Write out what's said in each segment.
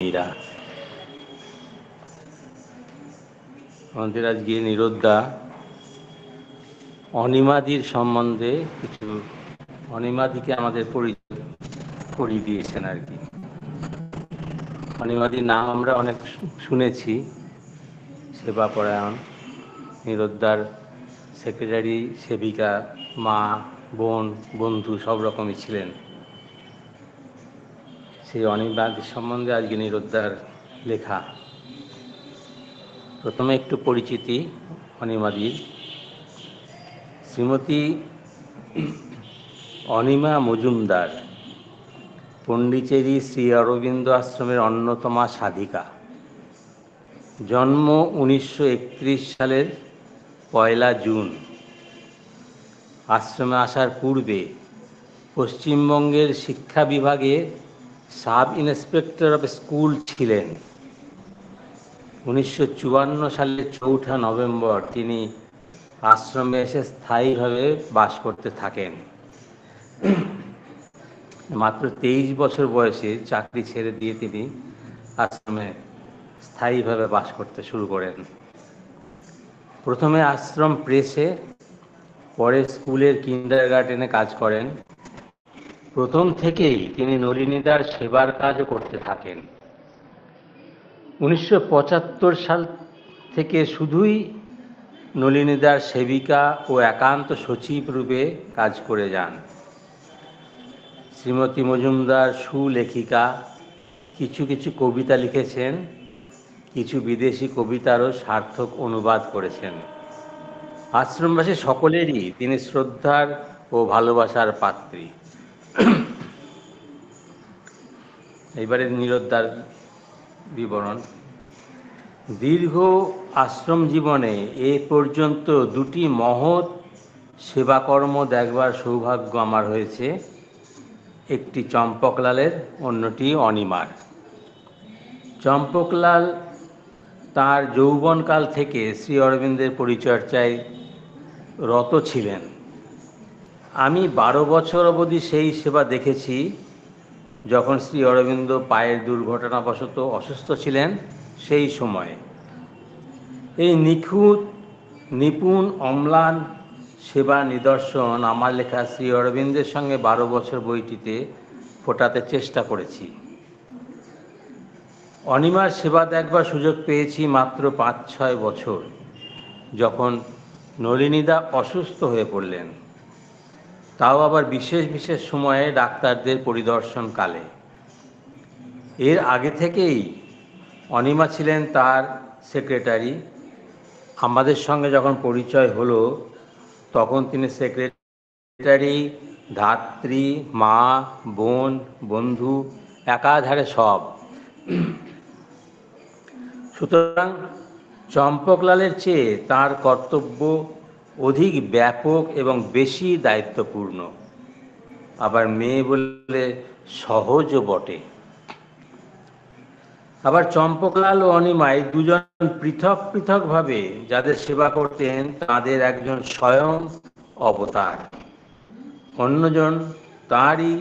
মীরা আমাদের আজকে নিরোদ্ধা অনিমাদির সম্বন্ধে কিছু অনিমাদিকে আমাদের পরিচয় করিয়ে দিয়েছেন আর কি। অনিমাদির নাম আমরা অনেক শুনেছি। সেবাপরায়ণ, নিরোদ্ধার সেক্রেটারি, সেবিকা, মা, বোন, বন্ধু সব রকমই ছিলেন। সেই অনিমাদির সম্বন্ধে আজকে নিরোদ্ধার লেখা। প্রথমে একটু পরিচিতি অনিমাদির। শ্রীমতী অনিমা মজুমদার পণ্ডিচেরি শ্রী অরবিন্দ আশ্রমের অন্যতমা সাধিকা। জন্ম 1931 সালের 1 জুন। আশ্রমে আসার পূর্বে পশ্চিমবঙ্গের শিক্ষা বিভাগে সাব ইন্সপেক্টর অফ স্কুল ছিলেন। 1954 সালের 4 নভেম্বর তিনি আশ্রমে এসে স্থায়ীভাবে বাস করতে থাকেন। মাত্র 23 বছর বয়সে চাকরি ছেড়ে দিয়ে তিনি আশ্রমে স্থায়ীভাবে বাস করতে শুরু করেন। প্রথমে আশ্রম প্রেসে, পরে স্কুলের কিন্ডারগার্টেনে কাজ করেন। প্রথম থেকেই তিনি নলিনীদার সেবার কাজও করতে থাকেন। 1975 সাল থেকে শুধুই নলিনীদার সেবিকা ও একান্ত সচিব রূপে কাজ করে যান। শ্রীমতী মজুমদার সুলেখিকা, কিছু কিছু কবিতা লিখেছেন, কিছু বিদেশি কবিতারও সার্থক অনুবাদ করেছেন। আশ্রমবাসী সকলেরই তিনি শ্রদ্ধার ও ভালোবাসার পাত্রী। এবারে নিরোদ্ধার বিবরণ। দীর্ঘ আশ্রম জীবনে এ পর্যন্ত 2টি মহৎ সেবাকর্ম দেখবার সৌভাগ্য আমার হয়েছে। একটি চম্পকলালের, অন্যটি অনিমার। চম্পকলাল তাঁর যৌবনকাল থেকে শ্রী অরবিন্দের পরিচর্যায় রত ছিলেন। আমি 12 বছর অবধি সেই সেবা দেখেছি, যখন শ্রী অরবিন্দ পায়ের দুর্ঘটনাবশত অসুস্থ ছিলেন সেই সময়ে। এই নিখুঁত, নিপুণ, অম্লান সেবা নিদর্শন আমার লেখা শ্রী অরবিন্দের সঙ্গে 12 বছর বইটিতে ফোটাতে চেষ্টা করেছি। অনিমার সেবা দেখবার সুযোগ পেয়েছি মাত্র 5-6 বছর, যখন নলিনীদা অসুস্থ হয়ে পড়লেন, তাও আবার বিশেষ বিশেষ সময়ে ডাক্তারদের পরিদর্শনকালে। এর আগে থেকেই অনিমা ছিলেন তার সেক্রেটারি। আমাদের সঙ্গে যখন পরিচয় হলো, তখন তিনি সেক্রেটারি, ধাত্রী, মা, বোন, বন্ধু, একাধারে সব। সুতরাং চম্পকলালের চেয়ে তার কর্তব্য অধিক ব্যাপক এবং বেশি দায়িত্বপূর্ণ। আবার মেয়ে বলে সহজও বটে। আবার চম্পকলাল ও অনিমায় দুজন পৃথক পৃথকভাবে যাদের সেবা করতেন, তাদের একজন স্বয়ং অবতার, অন্যজন তাঁরই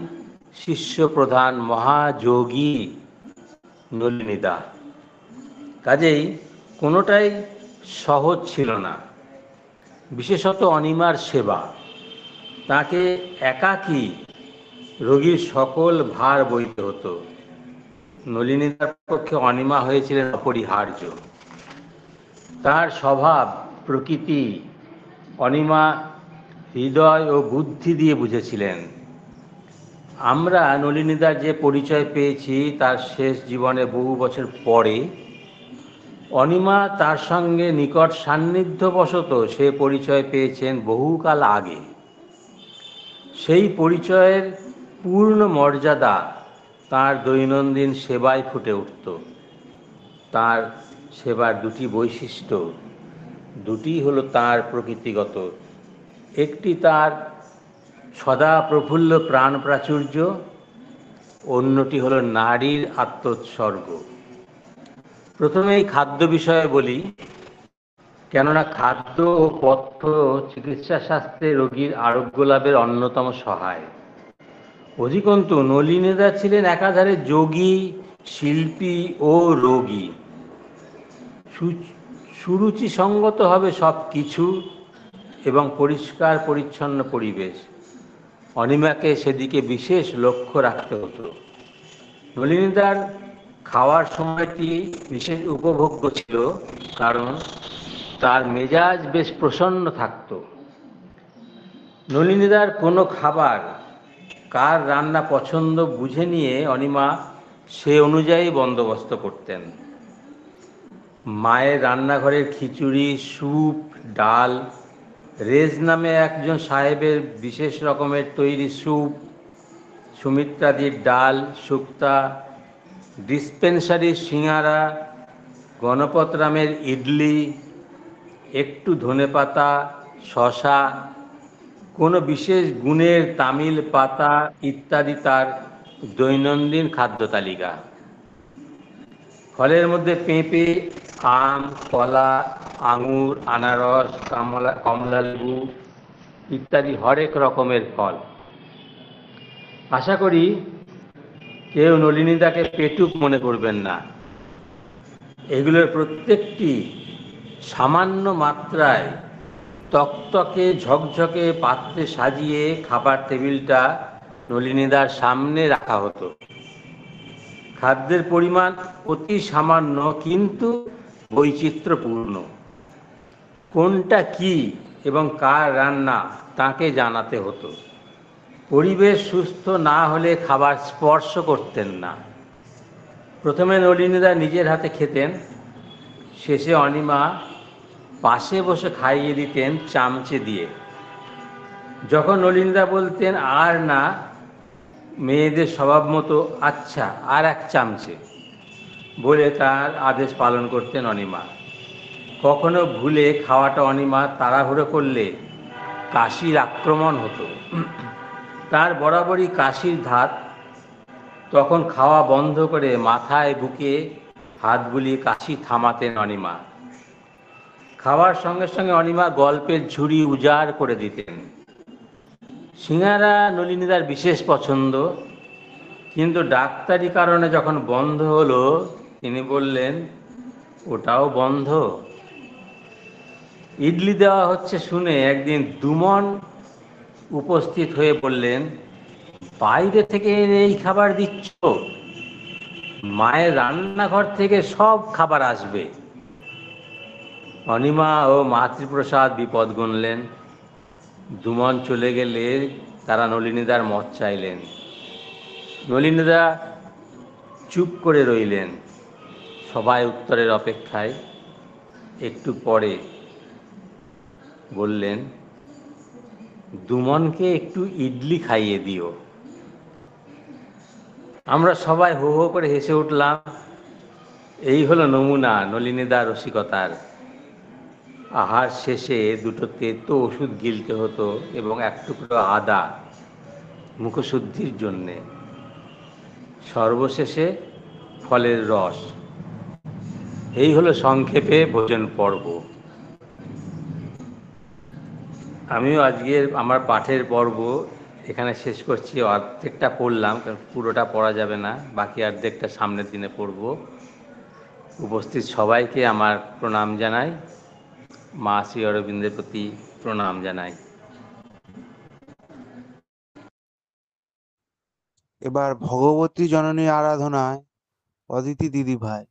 শিষ্য প্রধান মহাযোগী নলিনীদা। কাজেই কোনোটাই সহজ ছিল না। বিশেষত অনিমার সেবা, তাকে একাকী রোগীর সকল ভার বইতে হতো। নলিনীদার পক্ষে অনিমা হয়েছিলেন অপরিহার্য। তার স্বভাব প্রকৃতি অনিমা হৃদয় ও বুদ্ধি দিয়ে বুঝেছিলেন। আমরা নলিনীদার যে পরিচয় পেয়েছি তার শেষ জীবনে বহু বছর পরে, অনিমা তার সঙ্গে নিকট সান্নিধ্যবশত সে পরিচয় পেয়েছেন বহুকাল আগে। সেই পরিচয়ের পূর্ণ মর্যাদা তাঁর দৈনন্দিন সেবায় ফুটে উঠত। তাঁর সেবার 2টি বৈশিষ্ট্য, 2টি হলো তাঁর প্রকৃতিগত। একটি তাঁর সদা প্রফুল্ল প্রাণ প্রাচুর্য, অন্যটি হলো নারীর আত্মোৎসর্গ। প্রথমেই খাদ্য বিষয়ে বলি, কেননা খাদ্য ও পথ্য চিকিৎসা শাস্ত্রে রোগীর আরোগ্য লাভের অন্যতম সহায়। অধিকন্তু নলিনীদা ছিলেন একাধারে যোগী, শিল্পী ও রোগী। সুরুচিসঙ্গত হবে সব কিছু এবং পরিষ্কার পরিচ্ছন্ন পরিবেশ। অনিমাকে সেদিকে বিশেষ লক্ষ্য রাখতে হতো। নলিনীদার খাওয়ার সময়টি বিশেষ উপভোগ্য ছিল, কারণ তার মেজাজ বেশ প্রসন্ন থাকত। নলিনীদার কোনো খাবার কার রান্না পছন্দ বুঝে নিয়ে অনিমা সে অনুযায়ী বন্দোবস্ত করতেন। মায়ের রান্নাঘরের খিচুড়ি, স্যুপ, ডাল, রেজ নামে একজন সাহেবের বিশেষ রকমের তৈরি স্যুপ, সুমিত্রাদির ডাল, শুক্তা, ডিসপেন্সারির সিঙাড়া, গণপতরামের ইডলি, একটু ধনেপাতা, শশা, কোনো বিশেষ গুণের তামিল পাতা ইত্যাদি তার দৈনন্দিন খাদ্য তালিকা। ফলের মধ্যে পেঁপে, আম, কলা, আঙুর, আনারস, কমলালেবু ইত্যাদি হরেক রকমের ফল। আশা করি কেউ নলিনীদাকে পেটুক মনে করবেন না। এগুলোর প্রত্যেকটি সামান্য মাত্রায় তকতকে ঝকঝকে পাত্রে সাজিয়ে খাবার টেবিলটা নলিনীদার সামনে রাখা হতো। খাদ্যের পরিমাণ অতি সামান্য, কিন্তু বৈচিত্র্যপূর্ণ। কোনটা কি এবং কার রান্না তাকে জানাতে হতো। পরিবেশ সুস্থ না হলে খাবার স্পর্শ করতেন না। প্রথমে নলিনীদা নিজের হাতে খেতেন, শেষে অনিমা পাশে বসে খাইয়ে দিতেন চামচে দিয়ে। যখন নলিনীদা বলতেন আর না, মেয়েদের স্বভাব মতো আচ্ছা আর এক চামচে বলে তার আদেশ পালন করতেন অনিমা। কখনো ভুলে খাওয়াটা অনিমা তাড়াহুড়ো করলে কাশির আক্রমণ হতো। তার বরাবরই কাশির ধাত। তখন খাওয়া বন্ধ করে মাথায় বুকে হাত বুলিয়ে কাশি থামাতেন অনিমা। খাওয়ার সঙ্গে সঙ্গে অনিমা গল্পের ঝুড়ি উজাড় করে দিতেন। সিঙারা নলিনীদার বিশেষ পছন্দ, কিন্তু ডাক্তারি কারণে যখন বন্ধ হলো তিনি বললেন ওটাও বন্ধ। ইডলি দেওয়া হচ্ছে শুনে একদিন দুমন উপস্থিত হয়ে বললেন, বাইরে থেকে এই খাবার দিচ্ছ? মায়ের রান্নাঘর থেকে সব খাবার আসবে। অনিমা ও মাতৃপ্রসাদ বিপদ গুনলেন। দুমন চলে গেলে তারা নলিনীদার মত চাইলেন। নলিনীদা চুপ করে রইলেন, সবাই উত্তরের অপেক্ষায়। একটু পরে বললেন, দুমনকে একটু ইডলি খাইয়ে দিও। আমরা সবাই হো হো করে হেসে উঠলাম। এই হলো নমুনা নলিনীদার রসিকতার। আহার শেষে দুটো তেতো ওষুধ গিলতে হতো এবং এক টুকরো আদা মুখশুদ্ধির জন্যে। সর্বশেষে ফলের রস। এই হলো সংক্ষেপে ভোজন পর্ব। আমিও আজকের আমার পাঠের পর্ব এখানে শেষ করছি। অর্ধেকটা পড়লাম, কারণ পুরোটা পড়া যাবে না, বাকি অর্ধেকটা সামনের দিনে পড়ব। উপস্থিত সবাইকে আমার প্রণাম জানাই, মা শ্রী অরবিন্দের প্রতি প্রণাম জানাই। এবার ভগবতী জননী আরাধনায় অদিতি দিদি ভাই।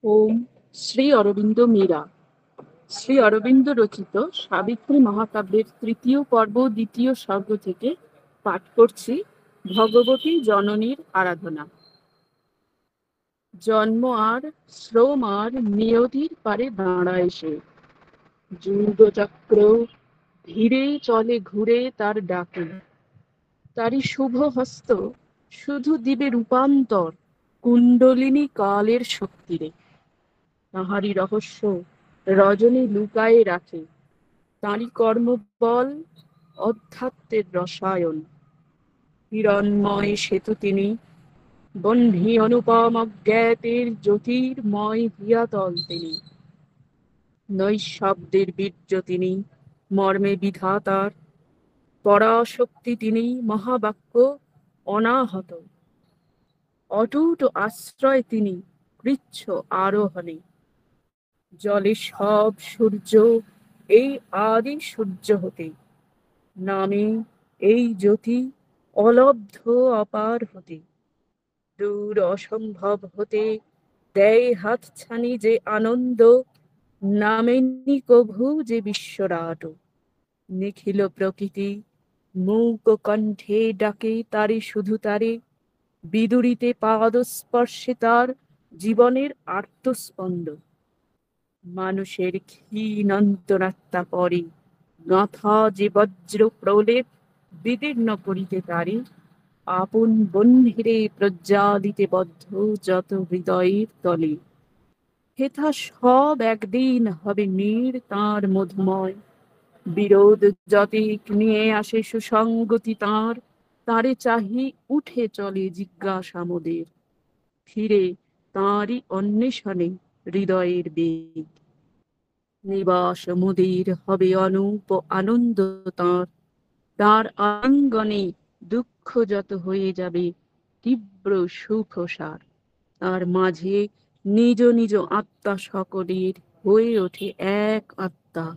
ওম শ্রী অরবিন্দ মীরা। শ্রী অরবিন্দ রচিত সাবিত্রী মহাকাব্যের তৃতীয় পর্ব দ্বিতীয় সর্গ থেকে পাঠ করছি ভগবতী জননীর আরাধনা। জন্ম আর শ্রম আর নিয়তির পারে দাঁড়ায় সে, যুগচক্র ধীরে চলে ঘুরে তার ডাকে। তারই শুভ হস্ত শুধু দিবে রূপান্তর কুণ্ডলিনী কালের শক্তিরে। তাহারই রহস্য রজনী লুকায়ে রাখে, তাঁরই কর্মবল অধ্যাত্মের রসায়ন। হিরণ্ময় সেতু তিনি, বহ্নি অনুপম অজ্ঞাতের জ্যোতির্ময় হিয়াতল তিনি। নৈঃশব্দের বীর্য তিনি, মর্মে বিধাতার পরাশক্তি তিনি, মহাবাক্য অনাহত। অটুট আশ্রয় তিনি কৃচ্ছ আরোহণে। জলে সব সূর্য এই আদি সূর্য হতে, নামে এই জ্যোতি অলব্ধ অপার হতে। দূর অসম্ভব হতে দেয় হাতছানি যে আনন্দ, নামেনি কভু যে বিশ্বরাট। নিখিল প্রকৃতি মূক কণ্ঠে ডাকে তারে, শুধু তারে বিদুরিতে পাদস্পর্শে তার জীবনের আর্তস্পন্দ। মানুষের ক্ষীণ অন্তরাত্মা পরে গাঁথা যে বজ্র প্রলেপ বিদীর্ণ করিতে তারে, আপন বহ্নিরে প্রজ্বালিতে বদ্ধ যত হৃদয়ের তলে। হেথা সব একদিন হবে নীড় তাঁর মধুময়। বিরোধ যতিক নিয়ে আসে সুসঙ্গতি তাঁর, তারে চাহি উঠে চলে জিজ্ঞাসা মোদের। ফিরে তাঁরই অন্বেষণে হৃদয়ের বেগ। নিবাস মোদের হবে অনুপ আনন্দ তাঁর, তার আলিঙ্গনে দুঃখ যত হয়ে যাবে তীব্র সুখ সার। তার মাঝে নিজ নিজ আত্মা সকলের হয়ে ওঠে এক আত্মা।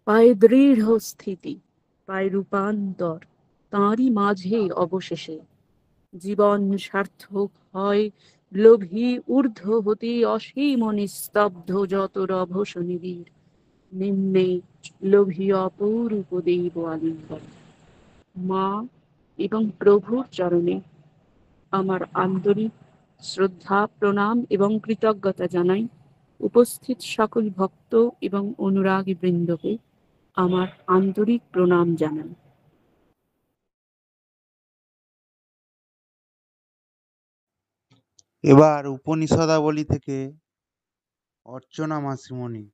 পায় দৃঢ় স্থিতি, পায় রূপান্তর তাঁরই মাঝে অবশেষে। জীবন সার্থক হয় লোভী ঊর্ধ্ব হতে অসীম নিস্তব্ধ যত রভস নিবিড়। নিম্নে লোভী অপরূপ দেব আলিঙ্গন। মা এবং প্রভুর চরণে আমার আন্তরিক শ্রদ্ধা, প্রণাম এবং কৃতজ্ঞতা জানাই। উপস্থিত সকল ভক্ত এবং অনুরাগী বৃন্দকে আমার আন্তরিক প্রণাম জানাই। এবার উপনিষদাবলী থেকে অর্চনা মাসিমণি।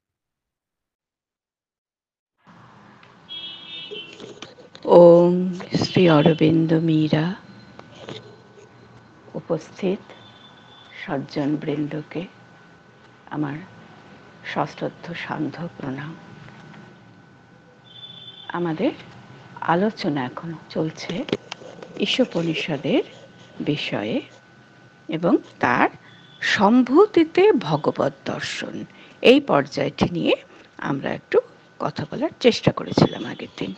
ওম শ্রী অরবিন্দ মীরা। উপস্থিত সজ্জন বৃন্দকে আমার সশ্রদ্ধ সান্ধ্য প্রণাম। আমাদের আলোচনা এখন চলছে ঈশোপনিষদের বিষয়ে এবং তার সম্ভূতিতে ভগবত দর্শন, এই পর্যায়টি নিয়ে আমরা একটু কথা বলার চেষ্টা করেছিলাম আগের দিন।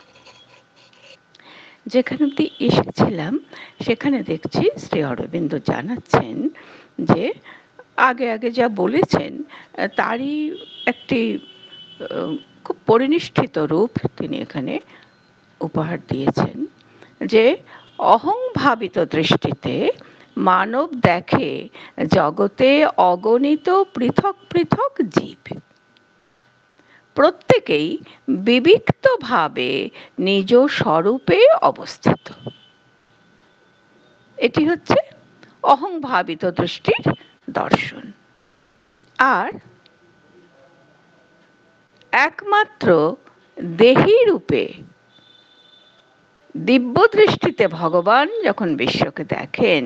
যেখানে অবধি এসেছিলাম সেখানে দেখছি শ্রী অরবিন্দ জানাচ্ছেন যে আগে আগে যা বলেছেন তারই একটি খুব পরিনিষ্ঠিত রূপ তিনি এখানে উপহার দিয়েছেন, যে অহংভাবিত দৃষ্টিতে মানব দেখে জগতে অগণিত পৃথক পৃথক জীব, প্রত্যেকেই বিবিক্তভাবে নিজ স্বরূপে অবস্থিত। এটি হচ্ছে অহংভাবিত দৃষ্টির দর্শন। আর একমাত্র দেহী রূপে দিব্য দৃষ্টিতে ভগবান যখন বিশ্বকে দেখেন,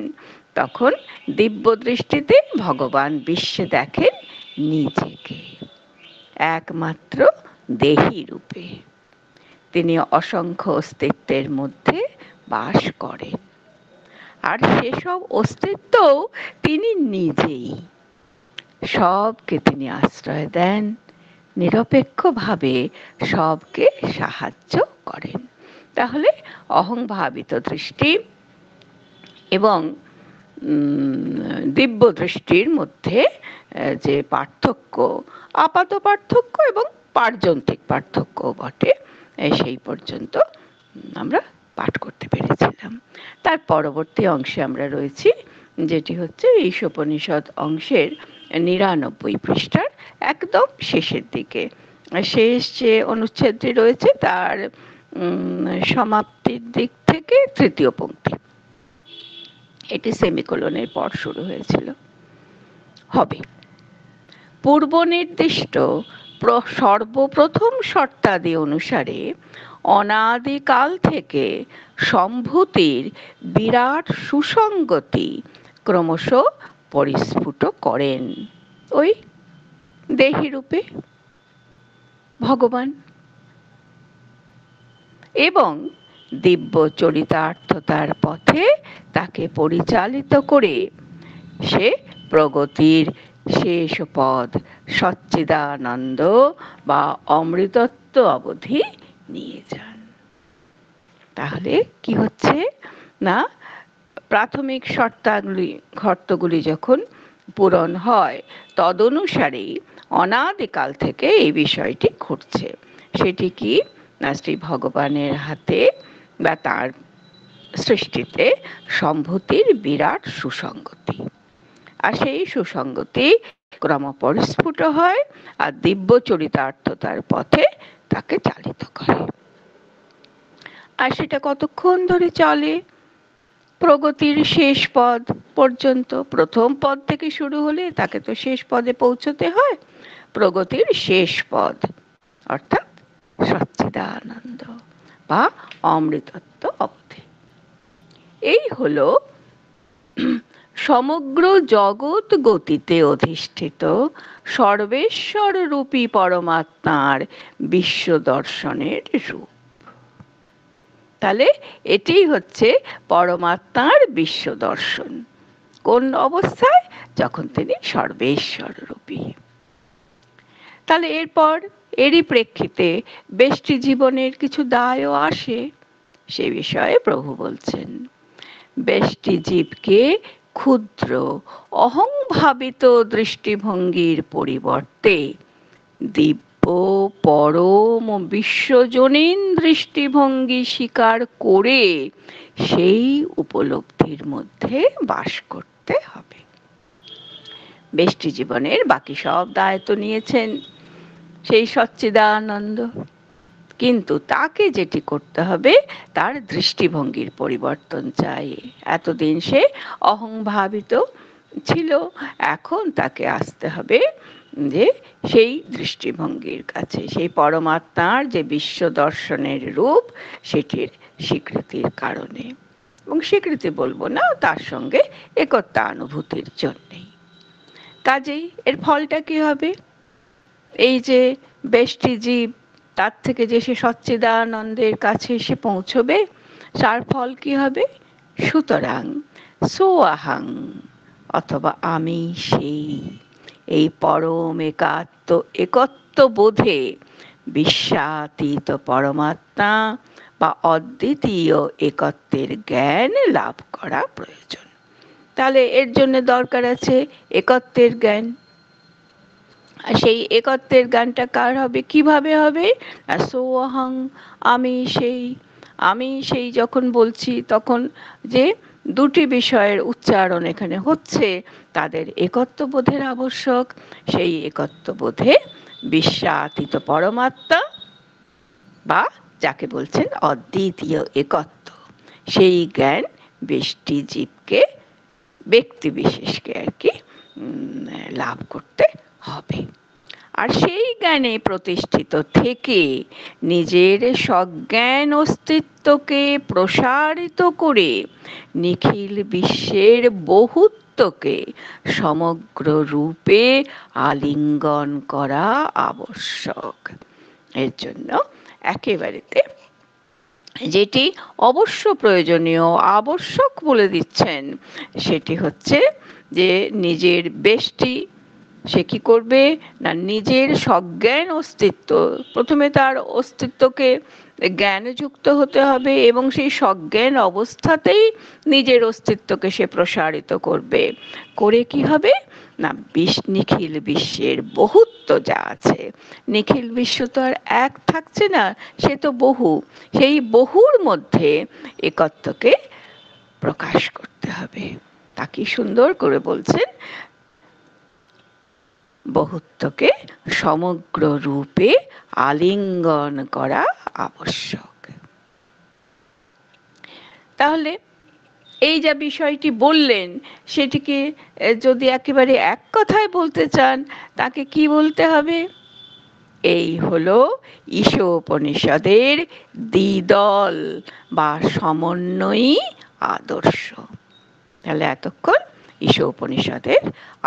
তখন দিব্য দৃষ্টিতে ভগবান বিশ্বে দেখেন নিজেকে একমাত্র দেহী রূপে। তিনি অসংখ্য অস্তিত্বের মধ্যে বাস করেন, আর সেসব অস্তিত্বও তিনি নিজেই। সবকে তিনি আশ্রয় দেন, নিরপেক্ষভাবে সবকে সাহায্য করেন। তাহলে অহংভাবিত দৃষ্টি এবং দিব্য দৃষ্টির মধ্যে যে পার্থক্য, আপাত পার্থক্য এবং পার্যন্তিক পার্থক্য বটে, সেই পর্যন্ত আমরা পাঠ করতে পেরেছিলাম। তার পরবর্তী অংশে আমরা রয়েছি, যেটি হচ্ছে ঈশোপনিষদ অংশের ৯৯ পৃষ্ঠার একদম শেষের দিকে। শেষ যে অনুচ্ছেদটি রয়েছে তার সমাপ্তির দিক থেকে তৃতীয় পংক্তি, এটি সেমিকোলনের পর শুরু হয়েছিল। হবে পূর্ব নির্দিষ্ট সর্বপ্রথম শর্তাদি অনুসারে অনাদিকাল থেকে সম্ভূতির বিরাট সুসঙ্গতি ক্রমশ পরিস্ফুট করেন ওই দেহী রূপে ভগবান, এবং দিব্য চরিতার্থতার পথে তাকে পরিচালিত করে সে প্রগতির শেষ পদ সচ্চিদানন্দ বা অমৃতত্ব অবধি নিয়ে যান। তাহলে কি হচ্ছে না, প্রাথমিক শর্তগুলি যখন পূরণ হয় তদনুসারেই অনাদিকাল থেকে এই বিষয়টি ঘটছে। সেটি কি না, শ্রী ভগবানের হাতে বা তার সৃষ্টিতে সম্ভূতির বিরাট সুসঙ্গতি, আর সেই সুসঙ্গতি ক্রমপরিস্ফুট হয় আর দিব্য চরিতার্থতার পথে তাকে চালিত করে। আর সেটা কতক্ষণ ধরে চলে? প্রগতির শেষ পদ পর্যন্ত। প্রথম পদ থেকে শুরু হলে তাকে তো শেষ পদে পৌঁছতে হয়। প্রগতির শেষ পদ অর্থাৎ সচ্চিদানন্দ বা অমৃতত্ব অবধি। এই হলো সমগ্র জগৎ গতিতে অধিষ্ঠিত সর্বেশ্বর রূপী পরমাত্মার বিশ্ব দর্শনের রূপ। তাহলে এটাই হচ্ছে পরমাত্মার বিশ্ব দর্শন। কোন অবস্থায়? যখন তিনি সর্বেশ্বর রূপী। তাহলে এরপর এরই প্রেক্ষিতে ব্যষ্টি জীবনের কিছু দায়ও আসে। সে বিষয়ে প্রভু বলছেন, ব্যষ্টি জীবকে ক্ষুদ্র অহংভাবিত দৃষ্টিভঙ্গির পরিবর্তে দিব্য পরম বিশ্বজনীন দৃষ্টিভঙ্গি স্বীকার করে সেই উপলব্ধির মধ্যে বাস করতে হবে। ব্যষ্টি জীবনের বাকি সব দায়িত্ব নিয়েছেন সেই সচ্চিদানন্দ, কিন্তু তাকে যেটি করতে হবে তার দৃষ্টিভঙ্গির পরিবর্তন চাই। এতদিন সে অহংভাবিত ছিল, এখন তাকে আসতে হবে যে সেই দৃষ্টিভঙ্গির কাছে, সেই পরমাত্মার যে বিশ্ব দর্শনের রূপ সেটির স্বীকৃতির কারণে, এবং স্বীকৃতি বলবো না, তার সঙ্গে একত্বানুভূতির জন্যেই। কাজেই এর ফলটা কি হবে? এই যে ব্যষ্টি জীব তার থেকে যে সে সচ্চিদানন্দের কাছে এসে পৌঁছবে, তার ফল কি হবে? সুতরাং সোয়াহাং অথবা আমি সেই, এই পরম একত্ব বোধে বিশ্বাতীত পরমাত্মা বা অদ্বিতীয় একত্বের জ্ঞান লাভ করা প্রয়োজন। তাহলে এর জন্য দরকার আছে একত্বের জ্ঞান। আর সেই একত্বের জ্ঞানটা কার হবে? কিভাবে হবে? সোহং, আমি সেই। আমি সেই যখন বলছি তখন যে দুটি বিষয়ের উচ্চারণ এখানে হচ্ছে, তাদের একত্ববোধের আবশ্যক। সেই একত্ববোধে বিশ্বাতীত পরমাত্মা বা যাকে বলছেন অদ্বিতীয় একত্ব, সেই জ্ঞান ব্যষ্টি জীবকে, ব্যক্তি বিশেষকে আর কি লাভ করতে হবে। আর সেই জ্ঞানে প্রতিষ্ঠিত থেকে নিজের সজ্ঞান অস্তিত্বকে প্রসারিত করে নিখিল বিশ্বের বহুত্বকে সমগ্র রূপে আলিঙ্গন করা আবশ্যক। এর জন্য একেবারেতে যেটি অবশ্য প্রয়োজনীয়, আবশ্যক বলে দিচ্ছেন, সেটি হচ্ছে যে নিজের ব্যষ্টি সে কি করবে না, নিজের সজ্ঞান অস্তিত্ব, প্রথমে তার অস্তিত্বকে জ্ঞানযুক্ত হতে হবে এবং সেই সজ্ঞান অবস্থাতেই নিজের অস্তিত্বকে সে প্রসারিত করবে। করে কি হবে না, নিখিল বিশ্বের বহুত্ব যা আছে, নিখিল বিশ্ব তো আর এক থাকছে না, সে তো বহু, সেই বহুর মধ্যে একত্বকে প্রকাশ করতে হবে। তা কি সুন্দর করে বলছেন, বহুত্বকে সমগ্র রূপে আলিঙ্গন করা আবশ্যক। তাহলে এই যে বিষয়টি বললেন, সেটিকে যদি একেবারে এক কথায় বলতে চান, তাকে কি বলতে হবে? এই হলো ঈশোপনিষদের দ্বিদল বা সমন্বয়ী আদর্শ। তাহলে এতক্ষণ ঈশোপনিষদের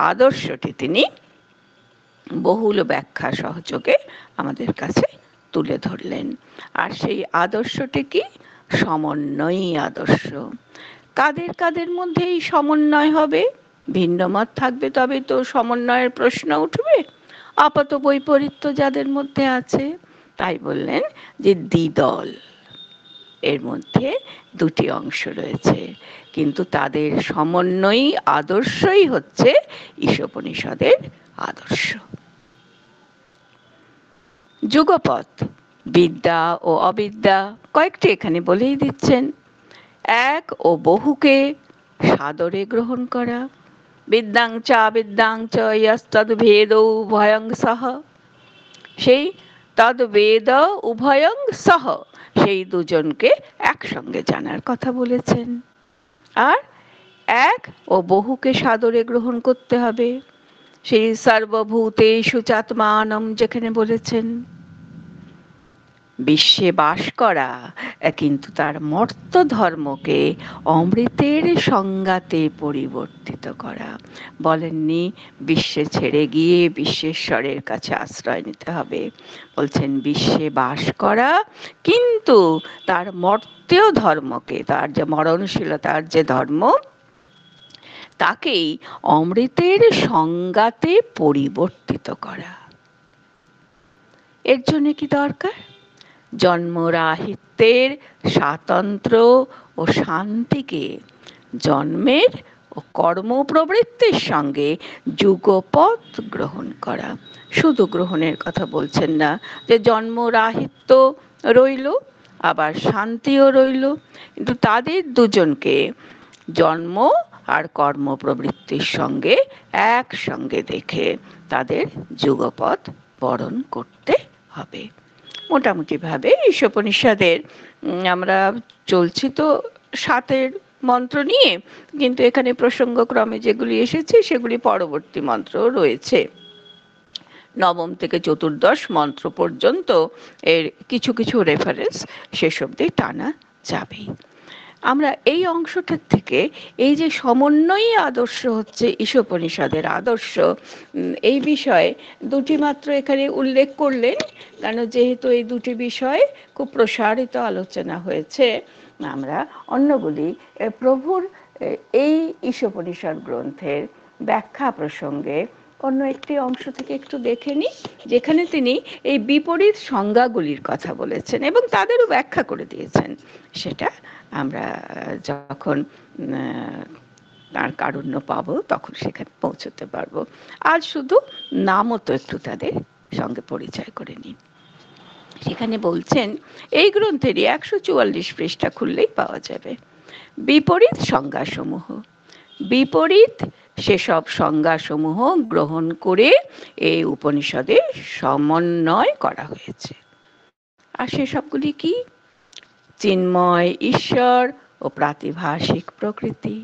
আদর্শটি তিনি বহুল ব্যাখ্যা সহযোগে আমাদের কাছে তুলে ধরলেন। আর সেই আদর্শটি কি? সমন্বয়ী আদর্শ। কাদের কাদের মধ্যে এই সমন্বয় হবে? ভিন্ন মত থাকবে তবে তো সমন্বয়ের প্রশ্ন উঠবে। আপাত বৈপরীত্য যাদের মধ্যে আছে, তাই বললেন যে দ্বিদল, এর মধ্যে দুটি অংশ রয়েছে, কিন্তু তাদের সমন্বয়ী আদর্শই হচ্ছে ঈশোপনিষদের আদর্শ। যুগপৎ, বিদ্যা ও অবিদ্যা কয়েকটি এখানে বলেই দিচ্ছেন। এক ও বহুকে সাদরে গ্রহণ করা, বিদ্যাং চ ইয়স্তদ্ভেদ উভয়ং সহ, সেই তদ্বেদ উভয়ং সহ, সেই দুজনকে একসঙ্গে জানার কথা বলেছেন। আর এক ও বহুকে সাদরে গ্রহণ করতে হবে, সেই সর্বভূতেষু চাত্মানম যেখানে বলেছেন। বিশ্বে বাস করা, কিন্তু তার মর্ত ধর্মকে অমৃতের সংজ্ঞাতে পরিবর্তিত করা। বলেননি বিশ্বে ছেড়ে গিয়ে বিশ্বেশ্বরের কাছে আশ্রয় নিতে হবে, বলছেন বিশ্বে বাস করা, কিন্তু তার মর্তেয় ধর্মকে, তার যে মরণশীলতার যে ধর্ম, তাকেই অমৃতের সংজ্ঞাতে পরিবর্তিত করা। এর জন্য কি দরকার? জন্মরাহিত্যের স্বাতন্ত্র্য ও শান্তিকে জন্মের ও কর্মপ্রবৃত্তির সঙ্গে যুগপৎ গ্রহণ করা। শুধু গ্রহণের কথা বলছেন না, যে জন্মরাহিত্য রইল আবার শান্তিও রইল, কিন্তু তাদের দুজনকে জন্ম আর কর্মপ্রবৃত্তির সঙ্গে একসঙ্গে দেখে তাদের যুগপৎ বরণ করতে হবে। মোটামুটি ভাবে ঈশোপনিষদের আমরা চলছি তো 7 মন্ত্র নিয়ে, কিন্তু এখানে প্রসঙ্গক্রমে যেগুলি এসেছে সেগুলি পরবর্তী মন্ত্র রয়েছে। 9ম থেকে 14 মন্ত্র পর্যন্ত এর কিছু কিছু রেফারেন্স শেষ অবধি টানা যাবেই। আমরা এই অংশটার থেকে এই যে সমন্বয়ী আদর্শ হচ্ছে ঈশোপনিষদের আদর্শ, এই বিষয়ে দুটি মাত্র এখানে উল্লেখ করলেন, কারণ যেহেতু এই দুটি বিষয় খুব প্রসারিত আলোচনা হয়েছে, আমরা অন্যগুলি প্রভুর এই ঈশোপনিষদ গ্রন্থের ব্যাখ্যা প্রসঙ্গে অন্য একটি অংশ থেকে একটু দেখে নিই, যেখানে তিনি এই বিপরীত সংজ্ঞাগুলির কথা বলেছেন এবং তাদেরও ব্যাখ্যা করে দিয়েছেন। সেটা আমরা যখন তার কারুণ্য পাবো তখন সেখানে পৌঁছতে পারবো। আজ শুধু নামও তো একটু তাদের সঙ্গে পরিচয় করে নিই। সেখানে বলছেন, এই গ্রন্থেরই 144 পৃষ্ঠা খুললেই পাওয়া যাবে বিপরীত সংজ্ঞাসমূহ। বিপরীত সেসব সংজ্ঞাসমূহ গ্রহণ করে এই উপনিষদে সমন্বয় করা হয়েছে। আর সেসবগুলি কি? চিন্ময় ঈশ্বর ও প্রাতিভাসিক প্রকৃতি।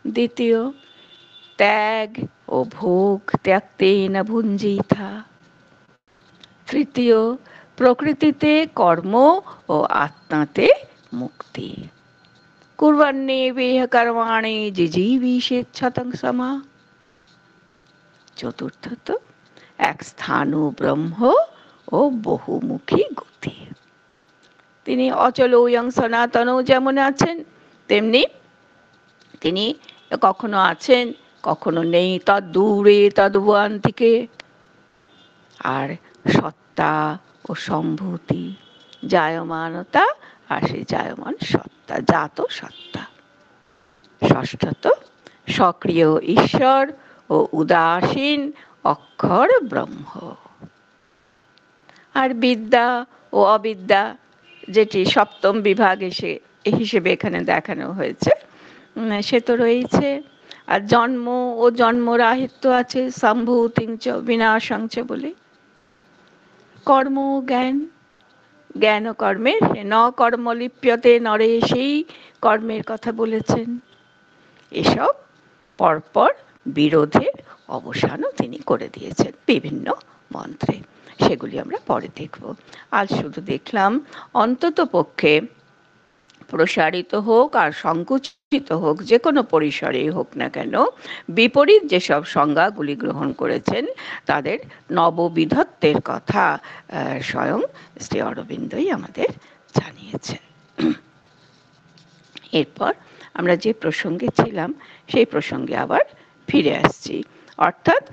দ্বিতীয়, ত্যাগ ও ভোগ ত্যাক্তেন ভুঞ্জিথা। তৃতীয়, প্রকৃতিতে কর্ম ও আত্মাতে মুক্তি। কুর্বন্নেবেহ কর্মাণি জিজীবিষেচ্ছতং সমা। চতুর্থত, এক স্থাণু ব্রহ্ম ও বহুমুখী গতি। তিনি অচলোয়ং সনাতন যেমন আছেন, তেমনি তিনি কখনো আছেন কখনো নেই, তদ্দূরে তদ্ভুয়ান্তিকে। আর সত্তা ও সম্ভূতি, জায়মানতা আর সেই জায়মান সত্তা, জাত সত্তা। ষষ্ঠত, সক্রিয় ঈশ্বর ও উদাসীন অক্ষর ব্রহ্ম। আর বিদ্যা ও অবিদ্যা, যেটি 7ম বিভাগ হিসেবে এখানে দেখানো হয়েছে, সে তো রয়েছে। আর জন্ম ও জন্মরাহিত্য আছে, সম্ভূতিঞ্চ বিনাশাঞ্চ বলে। কর্ম জ্ঞান, জ্ঞান ও কর্মের ন কর্ম লিপ্যতে নরে, সেই কর্মের কথা বলেছেন। এসব পরপর বিরোধের অবসানও তিনি করে দিয়েছেন বিভিন্ন মন্ত্রে, সেগুলি আমরা পরে দেখব। আজ শুধু দেখলাম অন্তত পক্ষে প্রসারিত হোক আর সংকুচিত হোক, যে কোনো পরিসরেই হোক না কেন, বিপরীত যেসব সংজ্ঞাগুলি গ্রহণ করেছেন তাদের নববিধত্বের কথা স্বয়ং শ্রী অরবিন্দই আমাদের জানিয়েছেন। এরপর আমরা যে প্রসঙ্গে ছিলাম সেই প্রসঙ্গে আবার ফিরে আসছি। অর্থাৎ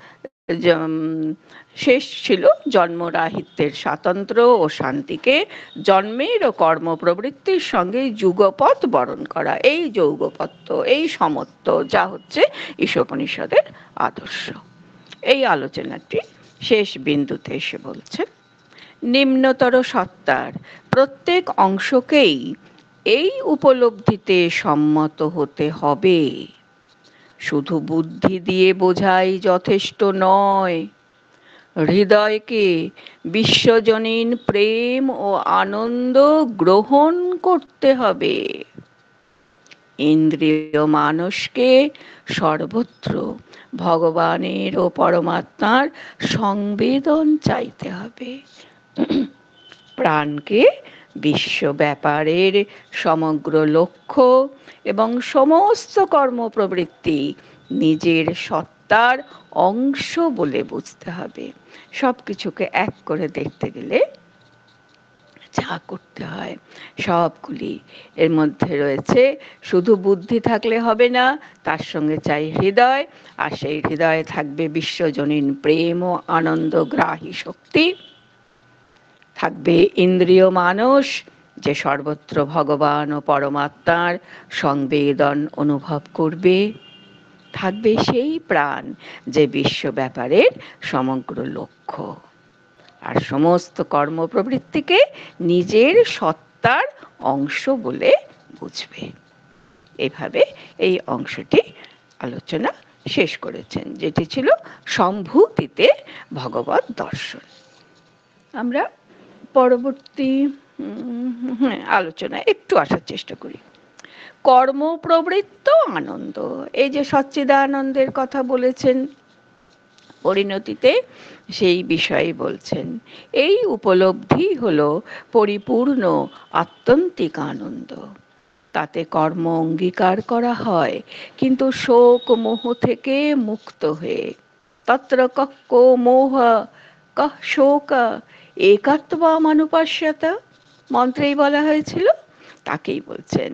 শেষ ছিল জন্মরাহিত্যের স্বাতন্ত্র্য ও শান্তিকে জন্মের ও কর্ম প্রবৃত্তির সঙ্গে যুগপৎ বরণ করা, এই যৌগপত্য, এই সমত্ব, যা হচ্ছে ঈশোপনিষদের আদর্শ। এই আলোচনাটি শেষ বিন্দুতে এসে বলছে, নিম্নতর সত্তার প্রত্যেক অংশকেই এই উপলব্ধিতে সম্মত হতে হবে। শুধু বুদ্ধি দিয়ে বোঝাই যথেষ্ট নয়, হৃদয়কে বিশ্বজনীন প্রেম ও আনন্দ গ্রহণ করতে হবে। ইন্দ্রিয় মানুষকে সর্বত্র ভগবানের ও পরমাত্মার সংবেদন চাইতে হবে। প্রাণকে বিশ্ব ব্যাপারের সমগ্র লক্ষ্য এবং সমস্ত কর্মপ্রবৃত্তি নিজের সত্তার অংশ বলে বুঝতে হবে। সব কিছুকে এক করে দেখতে গেলে যা করতে হয় সবগুলি এর মধ্যে রয়েছে। শুধু বুদ্ধি থাকলে হবে না, তার সঙ্গে চাই হৃদয়, আর সেই হৃদয়ে থাকবে বিশ্বজনীন প্রেম ও আনন্দগ্রাহী শক্তি। থাকবে ইন্দ্রিয় মানস, যে সর্বত্র ভগবান ও পরমাত্মার সংবেদন অনুভব করবে। থাকবে সেই প্রাণ, যে বিশ্ব ব্যাপারের সমগ্র লক্ষ্য, আর সমস্ত কর্মপ্রবৃত্তিকে নিজের সত্তার অংশ বলে বুঝবে। এভাবে এই অংশটি আলোচনা শেষ করেছেন, যেটি ছিল সম্ভূতিতে ভগবৎ দর্শন। আমরা পরবর্তী আলোচনায় একটু আসার চেষ্টা করি। কর্মপ্রবৃত্ত আনন্দ, এই যে সচ্চিদানন্দের কথা বলেছেন পরিণতিতে, সেই বিষয়ে বলছেন, এই উপলব্ধি হলো পরিপূর্ণ আত্যন্তিক আনন্দ। তাতে কর্ম অঙ্গীকার করা হয়, কিন্তু শোক মোহ থেকে মুক্ত হয়ে। তত্র কো মোহ কঃ শোক একাত্মানুপশ্যত মন্ত্রেই বলা হয়েছিল। তাকেই বলছেন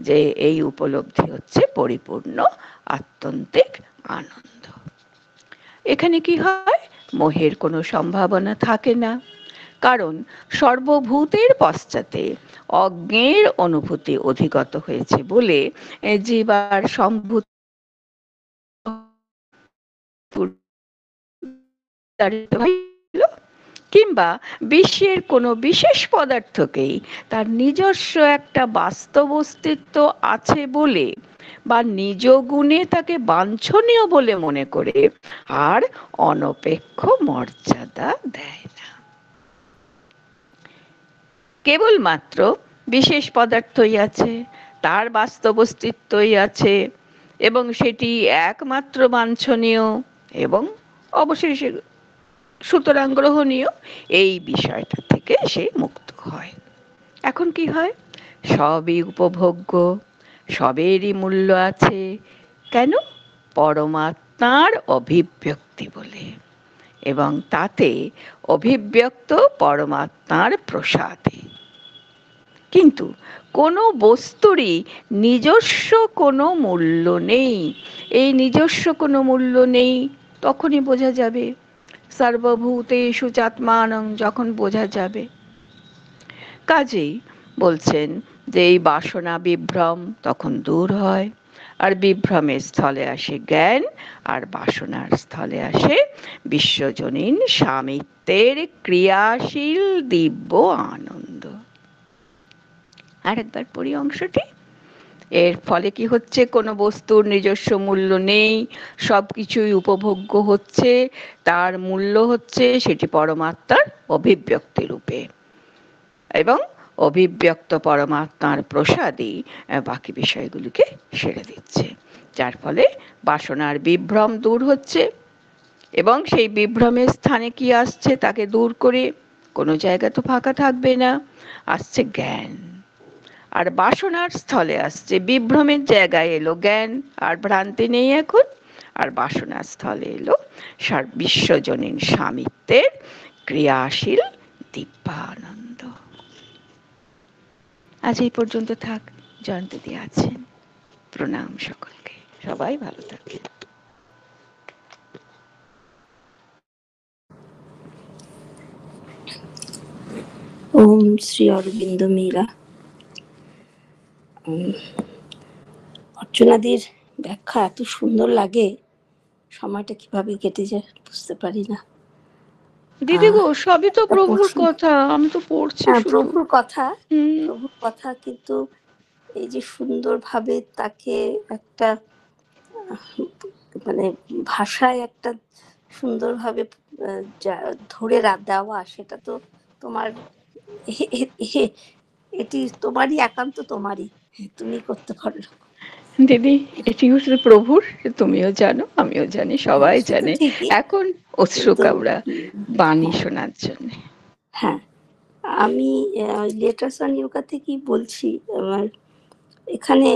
যে এই উপলব্ধি হচ্ছে পরিপূর্ণ আত্যন্তিক আনন্দ। এখানে কি হয়? মোহের কোনো সম্ভাবনা থাকে না, কারণ সর্বভূতের পশ্চাতে অজ্ঞের অনুভূতি অধিগত হয়েছে বলে জীবার সম্ভূত কিংবা বিশ্বের কোনো বিশেষ পদার্থকেই তার নিজস্ব একটা বাস্তব অস্তিত্ব আছে বলে বা নিজ গুণে তাকে বাঞ্ছনীয় বলে মনে করে আর অনপেক্ষ মর্যাদা দেয় না। কেবলমাত্র বিশেষ পদার্থই আছে, তার বাস্তব অস্তিত্বই আছে এবং সেটি একমাত্র বাঞ্ছনীয় এবং অবশেষে সুতরাং গ্রহণীয়, এই বিষয়টা থেকে সে মুক্ত হয়। এখন কি হয়? সবই উপভোগ্য, সবেরই মূল্য আছে। কেন? পরমাত্মার অভিব্যক্তি বলে, এবং তাতে অভিব্যক্ত পরমাত্মার প্রসাদে। কিন্তু কোনো বস্তুরই নিজস্ব কোনো মূল্য নেই। এই নিজস্ব কোনো মূল্য নেই তখনই বোঝা যাবে, সর্বভূতেষু চাত্মানং, যখন বোঝা যাবে। কাজেই বলছেন যে এই বাসনা বিভ্রম তখন দূর হয়, আর বিভ্রমের স্থলে আসে জ্ঞান, আর বাসনার স্থলে আসে বিশ্বজনীন সামিত্যের ক্রিয়াশীল দিব্য আনন্দ। আরেকবার পড়ি অংশটি। এর ফলে কি হচ্ছে? কোনো বস্তুর নিজস্ব মূল্য নেই, সব কিছুই উপভোগ্য হচ্ছে, তার মূল্য হচ্ছে সেটি পরমাত্মার অভিব্যক্তি রূপে, এবং অভিব্যক্ত পরমাত্মার প্রসাদই বাকি বিষয়গুলিকে সেরে দিচ্ছে, যার ফলে বাসনার বিভ্রম দূর হচ্ছে। এবং সেই বিভ্রমের স্থানে কি আসছে? তাকে দূর করে কোনো জায়গা তো ফাঁকা থাকবে না, আসছে জ্ঞান। আর বাসনার স্থলে আসছে, বিভ্রমের জায়গায় এলো জ্ঞান, আর ভ্রান্তি নেই এখন। আর বাসনার স্থলে এলো বিশ্বজনীন সামিত্যের ক্রিয়াশীল দিব্যানন্দ। আজ এই পর্যন্ত থাক। জয়ন্তীদি আছেন। প্রণাম সকলকে। সবাই ভালো থাকবেন। ওম শ্রী অরবিন্দ মীরা। অর্চনাদির ব্যাখ্যা এত সুন্দর লাগে, সময়টা কিভাবে কেটে যায় বুঝতে পারি না। দিদি গো, সবই তো প্রভুর পড়ছি। কথা, আমি তো পড়ছি হ্যাঁ, শুধু। প্রভুর কথা, হুম। প্রভুর কথা, কিন্তু এই যে সুন্দরভাবে তাকে একটা মানে ভাষায় একটা সুন্দরভাবে ধরে দেওয়া, সেটা তো তোমার এটি তোমারই, একান্ত তোমারই, তুমি করতে পারো দিদি, এটি হচ্ছে প্রভুর, তুমিও জানো, আমিও জানি, সবাই সে তো জানে। ঠিকই, এখন উৎসুক কিন্তু আমরা বাণী হ্যাঁ, শোনার জন্য। হ্যাঁ, আমি লেটার্স অন ইয়োগা থেকেই বলছি। আমার এখানে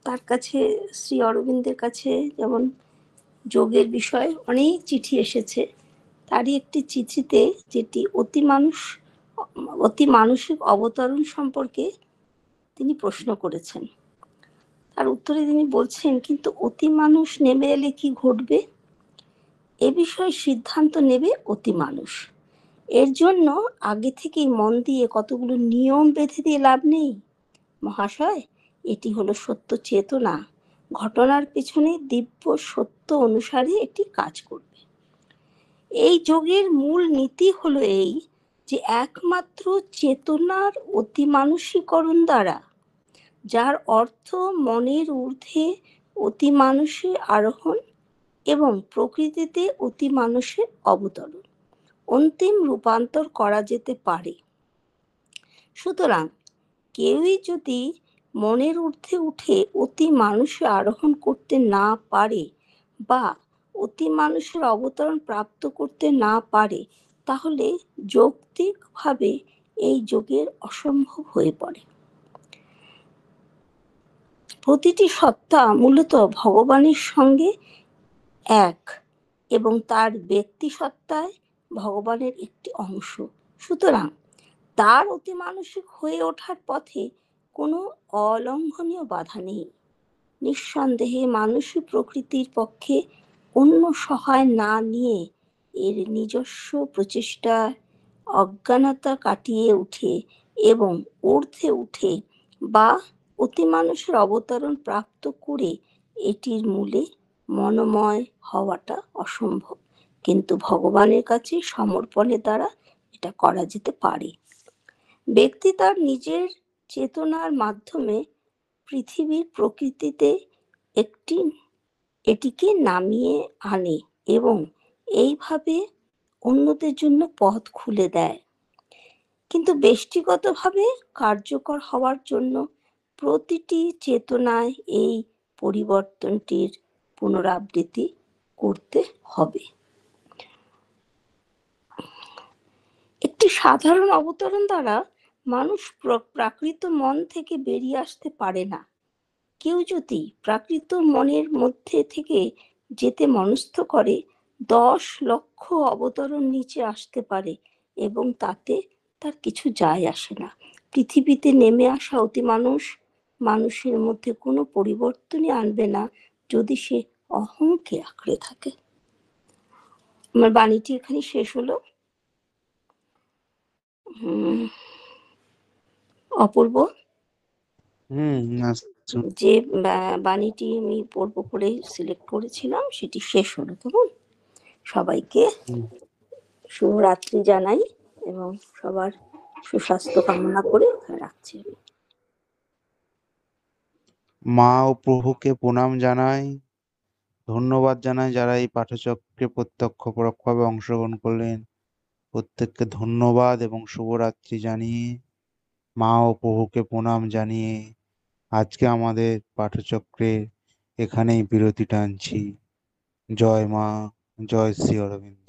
তার কাছে, শ্রী অরবিন্দের কাছে যেমন যোগের বিষয়ে অনেক চিঠি এসেছে, তারই একটি চিঠিতে, যেটি অতি মানসিক অবতরণ সম্পর্কে তিনি প্রশ্ন করেছেন, তার উত্তরে তিনি বলছেন, কিন্তু অতি মানুষ নেমে এলে কি ঘটবে? এ বিষয়ে সিদ্ধান্ত নেবে অতি মানুষ। এর জন্য আগে থেকেই মন দিয়ে কতগুলো নিয়ম বেঁধে দিয়ে লাভ নেই মহাশয়। এটি হলো সত্য চেতনা, ঘটনার পেছনে দিব্য সত্য অনুসারে এটি কাজ করবে। এই যোগের মূল নীতি হলো এই, যে একমাত্র চেতনার অতিমানসীকরণ দ্বারা, যার অর্থ মনের ঊর্ধ্বে অতিমানসে আরোহণ এবং প্রকৃতিতে অতিমানসের অবতরণ, অন্তিম রূপান্তর করা যেতে পারে। সুতরাং কেউই যদি মনের ঊর্ধ্বে উঠে অতি মানুষে আরোহণ করতে না পারে বা অতি মানুষের অবতরণ প্রাপ্ত করতে না পারে, তাহলে যৌক্তিকভাবে এই যোগের অসম্ভব হয়ে পড়ে। প্রতিটি সত্তা মূলত ভগবানের সঙ্গে এক এবং তার ব্যক্তি সত্তায় ভগবানের একটি অংশ। সুতরাং তার অতি মানসিক হয়ে ওঠার পথে কোনো অলঙ্ঘনীয় বাধা নেই। নিঃসন্দেহে মানুষই প্রকৃতির পক্ষে অন্য সহায় না নিয়ে এর নিজস্ব প্রচেষ্টা অজ্ঞানতা কাটিয়ে উঠে এবং ঊর্ধ্বে উঠে বা অতি মানুষের অবতরণ প্রাপ্ত করে এটির মূলে মনোময় হওয়াটা অসম্ভব, কিন্তু ভগবানের কাছে সমর্পণের দ্বারা এটা করা যেতে পারে। ব্যক্তি তার নিজের চেতনার মাধ্যমে পৃথিবীর প্রকৃতিতে এটিকে নামিয়ে আনে এবং এইভাবে অন্যদের জন্য পথ খুলে দেয়। কিন্তু ব্যষ্টিগতভাবে কার্যকর হওয়ার জন্য প্রতিটি চেতনায় এই পরিবর্তনটির পুনরাবৃত্তি করতে হবে। একটি সাধারণ অবতরণ দ্বারা মানুষ প্রাকৃত মন থেকে বেরিয়ে আসতে পারে না। কেউ যদি প্রাকৃত মনের মধ্যে থেকে যেতে মনস্থ করে, 10 লক্ষ অবতরণ নিচে আসতে পারে এবং তাতে তার কিছু যায় আসে না। পৃথিবীতে নেমে আসা অতি মানুষের মধ্যে কোনো পরিবর্তনই আনবে না যদি সে অহংকে আঁকড়ে থাকে। আমার বাণীটি এখানে শেষ হলো। অপূর্ব, যে বাণীটি আমি পড়বো করে সিলেক্ট করেছিলাম সেটি শেষ হলো। তখন সবাইকে শুভরাত্রি জানাই এবং সবার সুস্বাস্থ্য কামনা করে রাখছি। মা ও প্রভুকে প্রণাম জানাই, ধন্যবাদ জানাই যারা এই পাঠচক্রে প্রত্যক্ষ পরোক্ষভাবে অংশগ্রহণ করলেন। প্রত্যেককে ধন্যবাদ এবং শুভরাত্রি জানিয়ে, মা ও প্রভুকে প্রণাম জানিয়ে আজকে আমাদের পাঠচক্রে এখানেই বিরতি টানছি। জয় মা, জয় শ্রী অরবিন্দ।